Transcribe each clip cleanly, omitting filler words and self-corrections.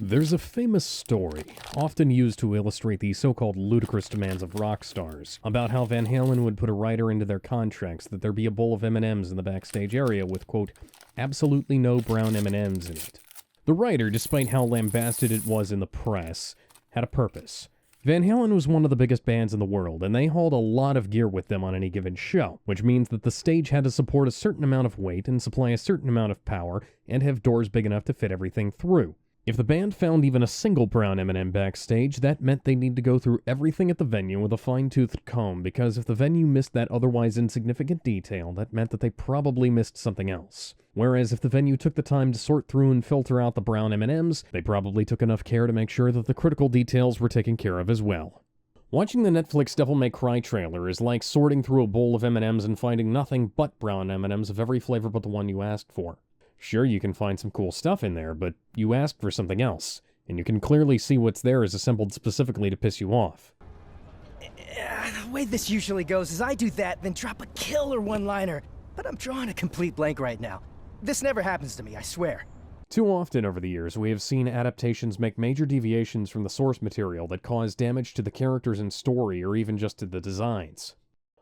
There's a famous story, often used to illustrate the so-called ludicrous demands of rock stars, about how Van Halen would put a writer into their contracts that there be a bowl of M&Ms in the backstage area with, quote, absolutely no brown M&Ms in it. The writer, despite how lambasted it was in the press, had a purpose. Van Halen was one of the biggest bands in the world, and they hauled a lot of gear with them on any given show, which means that the stage had to support a certain amount of weight and supply a certain amount of power and have doors big enough to fit everything through. If the band found even a single brown M&M backstage, that meant they need to go through everything at the venue with a fine-toothed comb, because if the venue missed that otherwise insignificant detail, that meant that they probably missed something else. Whereas if the venue took the time to sort through and filter out the brown M&Ms, they probably took enough care to make sure that the critical details were taken care of as well. Watching the Netflix Devil May Cry trailer is like sorting through a bowl of M&Ms and finding nothing but brown M&Ms of every flavor but the one you asked for. Sure, you can find some cool stuff in there, but you asked for something else, and you can clearly see what's there is assembled specifically to piss you off. The way this usually goes is I do that, then drop a killer one-liner, but I'm drawing a complete blank right now. This never happens to me, I swear. Too often over the years, we have seen adaptations make major deviations from the source material that cause damage to the characters and story, or even just to the designs.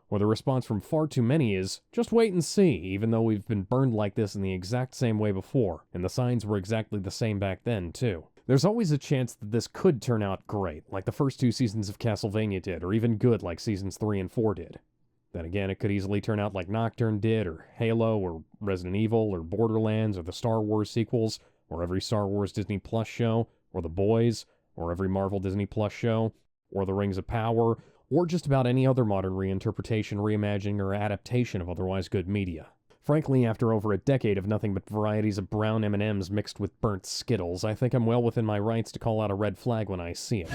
Or the response from far too many is, just wait and see, even though we've been burned like this in the exact same way before, and the signs were exactly the same back then, too. There's always a chance that this could turn out great, like the first 2 seasons of Castlevania did, or even good like seasons 3 and 4 did. Then again, it could easily turn out like Nocturne did, or Halo, or Resident Evil, or Borderlands, or the Star Wars sequels, or every Star Wars Disney Plus show, or The Boys, or every Marvel Disney Plus show, or The Rings of Power, or just about any other modern reinterpretation, reimagining, or adaptation of otherwise good media. Frankly, after over a decade of nothing but varieties of brown M&Ms mixed with burnt Skittles, I think I'm well within my rights to call out a red flag when I see it.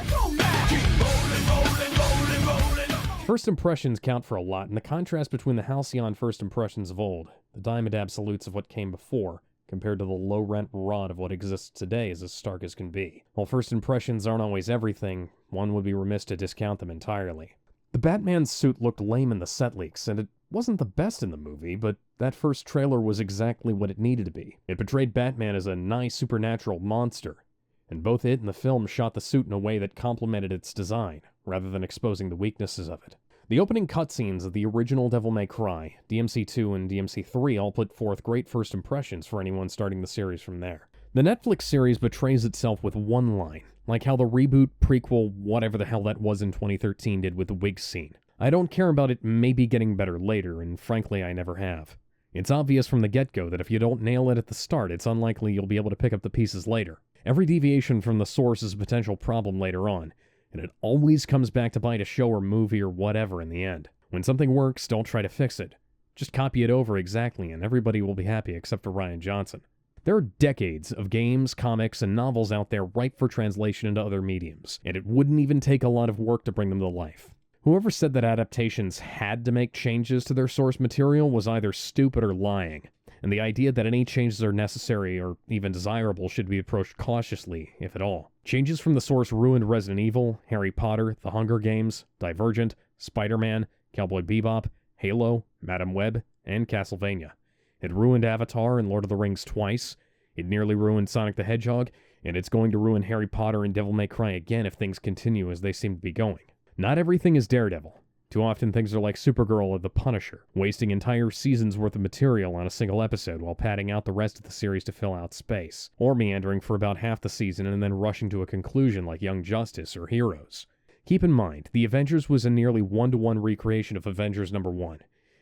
First impressions count for a lot, and the contrast between the halcyon first impressions of old, the diamond absolutes of what came before, compared to the low-rent rot of what exists today is as stark as can be. While first impressions aren't always everything, one would be remiss to discount them entirely. The Batman's suit looked lame in the set leaks, and it wasn't the best in the movie, but that first trailer was exactly what it needed to be. It portrayed Batman as a nigh supernatural monster, and both it and the film shot the suit in a way that complemented its design, rather than exposing the weaknesses of it. The opening cutscenes of the original Devil May Cry, DMC 2 and DMC 3 all put forth great first impressions for anyone starting the series from there. The Netflix series betrays itself with one line, like how the reboot, prequel, whatever the hell that was in 2013 did with the wig scene. I don't care about it maybe getting better later, and frankly I never have. It's obvious from the get-go that if you don't nail it at the start, it's unlikely you'll be able to pick up the pieces later. Every deviation from the source is a potential problem later on, and it always comes back to bite a show or movie or whatever in the end. When something works, don't try to fix it. Just copy it over exactly, and everybody will be happy except for Rian Johnson. There are decades of games, comics, and novels out there ripe for translation into other mediums, and it wouldn't even take a lot of work to bring them to life. Whoever said that adaptations had to make changes to their source material was either stupid or lying, and the idea that any changes are necessary or even desirable should be approached cautiously, if at all. Changes from the source ruined Resident Evil, Harry Potter, The Hunger Games, Divergent, Spider-Man, Cowboy Bebop, Halo, Madame Web, and Castlevania. It ruined Avatar and Lord of the Rings twice, it nearly ruined Sonic the Hedgehog, and it's going to ruin Harry Potter and Devil May Cry again if things continue as they seem to be going. Not everything is Daredevil. Too often things are like Supergirl or The Punisher, wasting entire seasons worth of material on a single episode while padding out the rest of the series to fill out space, or meandering for about half the season and then rushing to a conclusion like Young Justice or Heroes. Keep in mind, The Avengers was a nearly one-to-one recreation of Avengers number 1,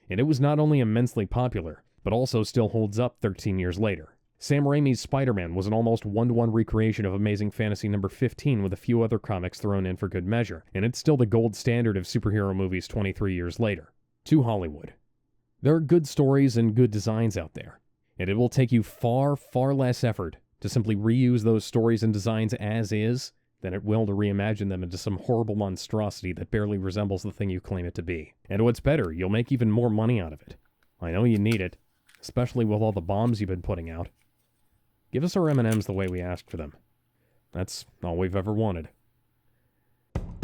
and it was not only immensely popular, but also still holds up 13 years later. Sam Raimi's Spider-Man was an almost one-to-one recreation of Amazing Fantasy number 15 with a few other comics thrown in for good measure, and it's still the gold standard of superhero movies 23 years later. To Hollywood. There are good stories and good designs out there, and it will take you far, far less effort to simply reuse those stories and designs as is than it will to reimagine them into some horrible monstrosity that barely resembles the thing you claim it to be. And what's better, you'll make even more money out of it. I know you need it, especially with all the bombs you've been putting out. Give us our M&Ms the way we asked for them. That's all we've ever wanted.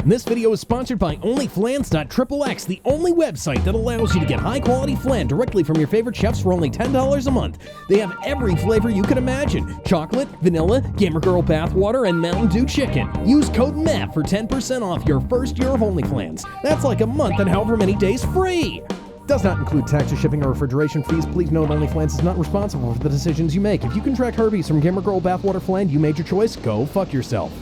And this video is sponsored by OnlyFlans.XXX, the only website that allows you to get high-quality flan directly from your favorite chefs for only $10 a month. They have every flavor you can imagine: chocolate, vanilla, Gamer Girl bathwater, and Mountain Dew chicken. Use code MEF for 10% off your first year of OnlyFlans. That's like a month and however many days free. Does not include taxes, shipping, or refrigeration fees. Please note OnlyFlans is not responsible for the decisions you make. If you contract herpes from Gamer Girl bathwater flan, you made your choice. Go fuck yourself.